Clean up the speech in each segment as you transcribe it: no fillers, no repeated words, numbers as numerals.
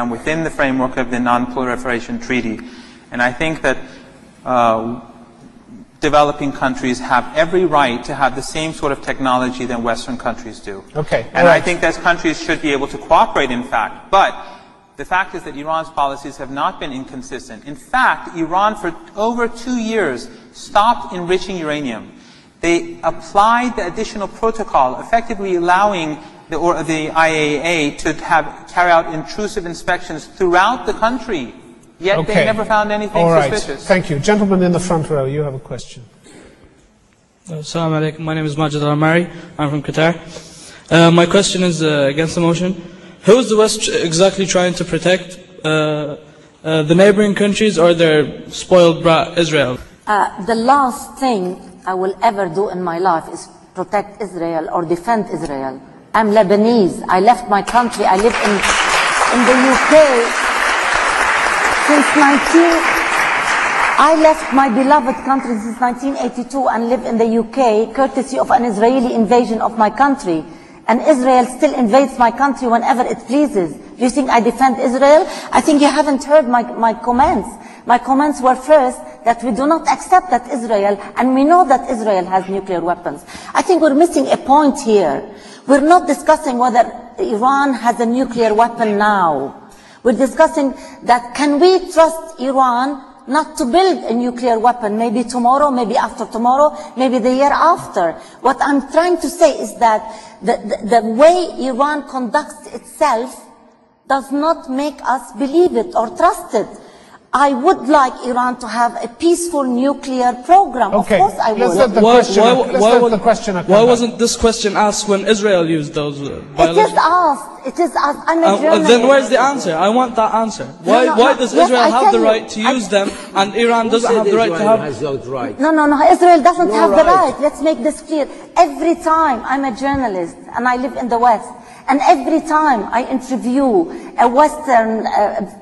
within the framework of the Non-Proliferation Treaty. And I think that developing countries have every right to have the same sort of technology that Western countries do. Okay. And I think that countries should be able to cooperate, in fact. But the fact is that Iran's policies have not been inconsistent. In fact, Iran for over 2 years stopped enriching uranium. They applied the additional protocol, effectively allowing the IAEA to carry out intrusive inspections throughout the country. Yet they never found anything suspicious. Thank you. Gentleman in the front row, you have a question. Assalamu alaikum. My name is Majid Al-Amari. I'm from Qatar. My question is against the motion. Who is the West exactly trying to protect? The neighboring countries or their spoiled brat Israel? The last thing I will ever do in my life is protect Israel or defend Israel. I'm Lebanese. I left my country. I live in the UK since I left my beloved country since 1982 and live in the UK courtesy of an Israeli invasion of my country. And Israel still invades my country whenever it pleases. Do you think I defend Israel? I think you haven't heard my comments. My comments were first that we do not accept that Israel, and we know that Israel has nuclear weapons. I think we're missing a point here. We're not discussing whether Iran has a nuclear weapon now. We're discussing that can we trust Iran not to build a nuclear weapon, maybe tomorrow, maybe after tomorrow, maybe the year after. What I'm trying to say is that the way Iran conducts itself does not make us believe it or trust it. I would like Iran to have a peaceful nuclear program. Okay. Of course I would. Let's let the question why wasn't this question asked when Israel used those It is asked. It is asked. I'm a journalist. Then where's the answer? I want that answer. Why does Israel have the right to use them and Iran doesn't have the right to have... No. Israel doesn't have the right. Let's make this clear. Every time I'm a journalist and I live in the West, and every time I interview a Western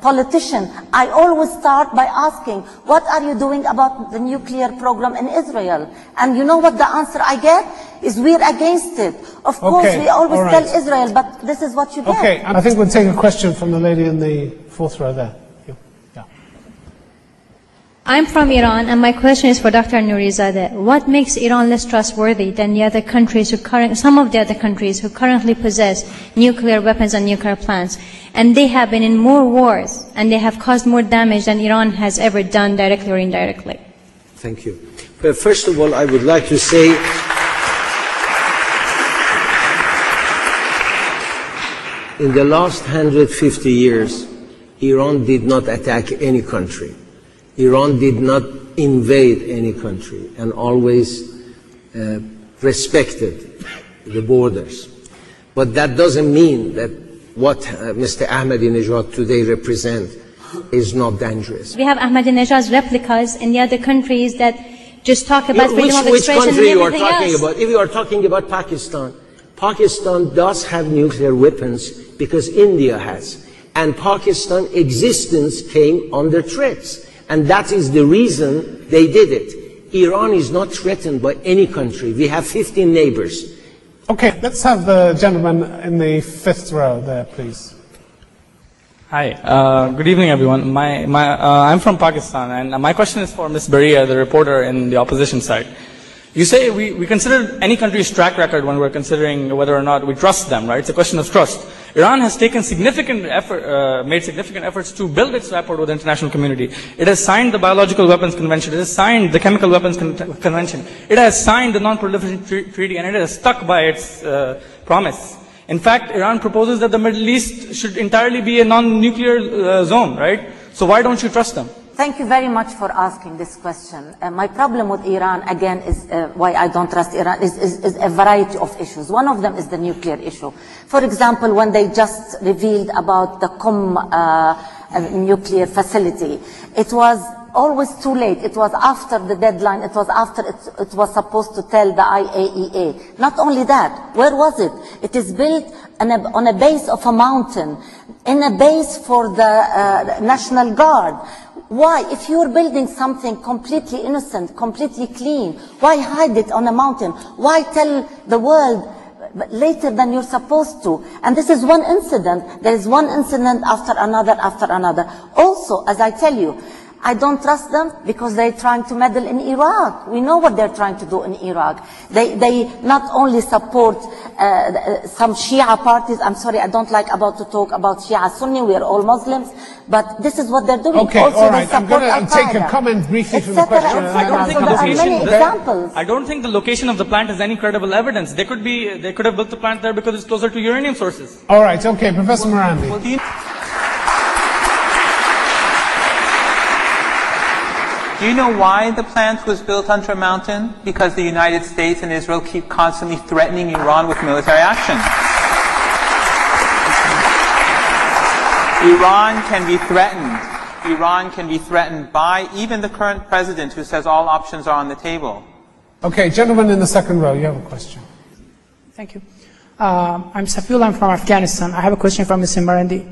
politician, I always start by asking, what are you doing about the nuclear program in Israel? And you know what the answer I get? Is we're against it. Of course, we always tell Israel, but this is what you get. Okay, I think we'll take a question from the lady in the fourth row there. I'm from Iran, and my question is for Dr. Nourizadeh. What makes Iran less trustworthy than the other countries some of the other countries who currently possess nuclear weapons and nuclear plants? And they have been in more wars, and they have caused more damage than Iran has ever done, directly or indirectly. Thank you. But first of all, I would like to say in the last 150 years, Iran did not attack any country. Iran did not invade any country and always respected the borders. But that doesn't mean that what Mr. Ahmadinejad today represents is not dangerous. We have Ahmadinejad's replicas in the other countries that just talk about freedom of expression and everything else. Which country you are talking about? If you are talking about Pakistan, Pakistan does have nuclear weapons because India has. And Pakistan's existence came under threats. And that is the reason they did it. Iran is not threatened by any country. We have 15 neighbors. Okay, let's have the gentleman in the fifth row there, please. Hi, good evening everyone. I'm from Pakistan, and my question is for Ms. Baria, the reporter in the opposition side. You say we consider any country's track record when we're considering whether or not we trust them, right? It's a question of trust. Iran has taken made significant efforts to build its rapport with the international community. It has signed the Biological Weapons Convention. It has signed the Chemical Weapons Convention. It has signed the Non-Proliferation Treaty, and it has stuck by its promise. In fact, Iran proposes that the Middle East should entirely be a non-nuclear zone, right? So why don't you trust them? Thank you very much for asking this question. My problem with Iran, again, is why I don't trust Iran, is a variety of issues. One of them is the nuclear issue. For example, when they just revealed about the nuclear facility, it was always too late. It was after the deadline. It was after it was supposed to tell the IAEA. Not only that, where was it? It is built on a base of a mountain, in a base for the National Guard. Why? If you're building something completely innocent, completely clean, why hide it on a mountain? Why tell the world later than you're supposed to. And this is one incident. There is one incident after another after another. Also, as I tell you, I don't trust them because they're trying to meddle in Iraq. We know what they're trying to do in Iraq. They not only support some Shia parties. I'm sorry, I don't like to talk about Shia Sunni. We are all Muslims. But this is what they're doing. Okay, also, all right. I'm going to take a comment briefly from the question. I don't think the location of the plant is any credible evidence. They could have built the plant there because it's closer to uranium sources. All right, okay, Professor Merandi. Do you know why the plant was built under a mountain? Because the United States and Israel keep constantly threatening Iran with military action. Iran can be threatened. Iran can be threatened by even the current president who says all options are on the table. Okay, gentleman in the second row, you have a question. Thank you. I'm Safiul, I'm from Afghanistan. I have a question for Mr. Merendey.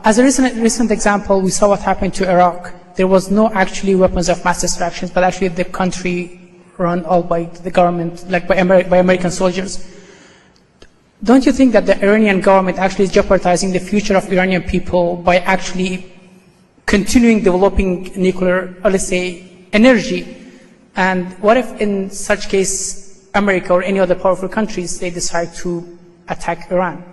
As a recent example, we saw what happened to Iraq. There was no actually weapons of mass destruction, but actually the country run all by the government, like by American soldiers. Don't you think that the Iranian government actually is jeopardizing the future of Iranian people by actually continuing developing nuclear, or let's say, energy? And what if in such case, America or any other powerful countries, they decide to attack Iran?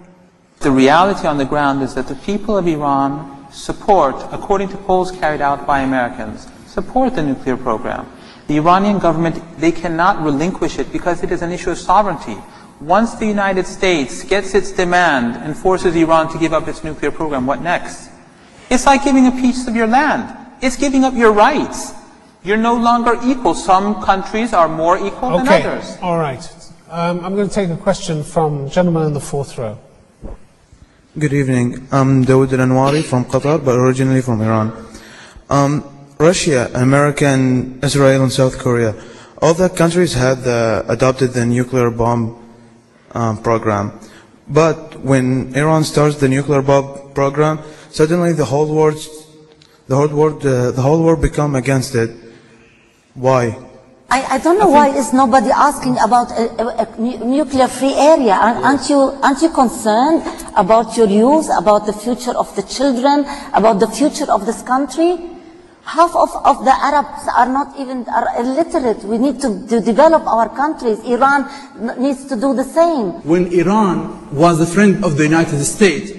The reality on the ground is that the people of Iran support, according to polls carried out by Americans, support the nuclear program. The Iranian government, they cannot relinquish it because it is an issue of sovereignty. Once the United States gets its demand and forces Iran to give up its nuclear program, what next? It's like giving a piece of your land. It's giving up your rights. You're no longer equal. Some countries are more equal than others. All right. I'm going to take a question from gentleman in the fourth row. Good evening. I'm Doha Debate from Qatar, but originally from Iran. Russia, America, and Israel and South Korea, all the countries had adopted the nuclear bomb program. But when Iran starts the nuclear bomb program, suddenly the whole world become against it. Why? I don't know why is nobody asking about a nuclear-free area. Aren't you concerned about your youth, about the future of the children, about the future of this country? Half of the Arabs are not even illiterate. We need to develop our countries. Iran needs to do the same. When Iran was a friend of the United States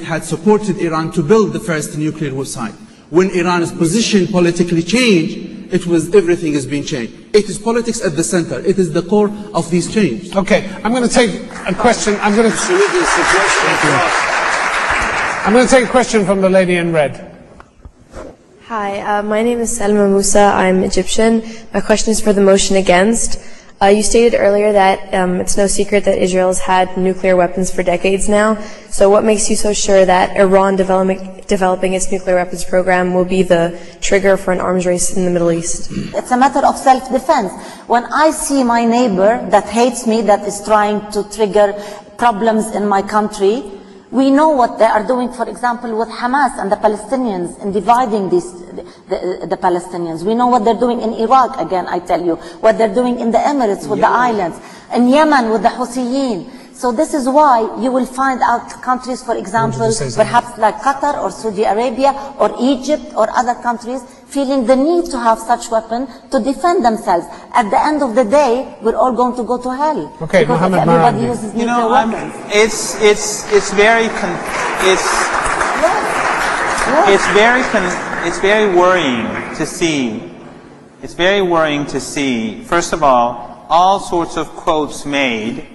had supported Iran to build the first nuclear site. When Iran's position politically changed, everything has been changed. It is politics at the center. It is the core of these changes. Okay, I'm going to take a question. I'm going to take a question from the lady in red. Hi, my name is Salma Musa. I'm Egyptian. My question is for the motion against. You stated earlier that it's no secret that Israel has had nuclear weapons for decades now. So what makes you so sure that Iran developing its nuclear weapons program will be the trigger for an arms race in the Middle East? It's a matter of self-defense. When I see my neighbor that hates me, that is trying to trigger problems in my country, we know what they are doing, for example, with Hamas and the Palestinians in dividing the Palestinians. We know what they're doing in Iraq, again, I tell you, what they're doing in the Emirates with the islands, in Yemen with the Houthiyyin. So this is why you will find out countries, for example, perhaps like Qatar or Saudi Arabia or Egypt or other countries feeling the need to have such weapons to defend themselves. At the end of the day, we're all going to go to hell. Okay, because Mohammed everybody uses nuclear weapons. It's very worrying to see. It's very worrying to see, first of all sorts of quotes made,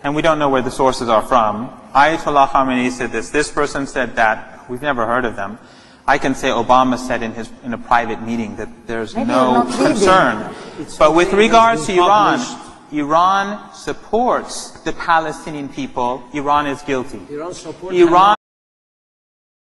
and we don't know where the sources are from. Ayatollah Khamenei said this person said that. We've never heard of them. I can say Obama said in a private meeting that there's no concern. But with regards to Iran, Iran supports the Palestinian people. Iran is guilty. Iran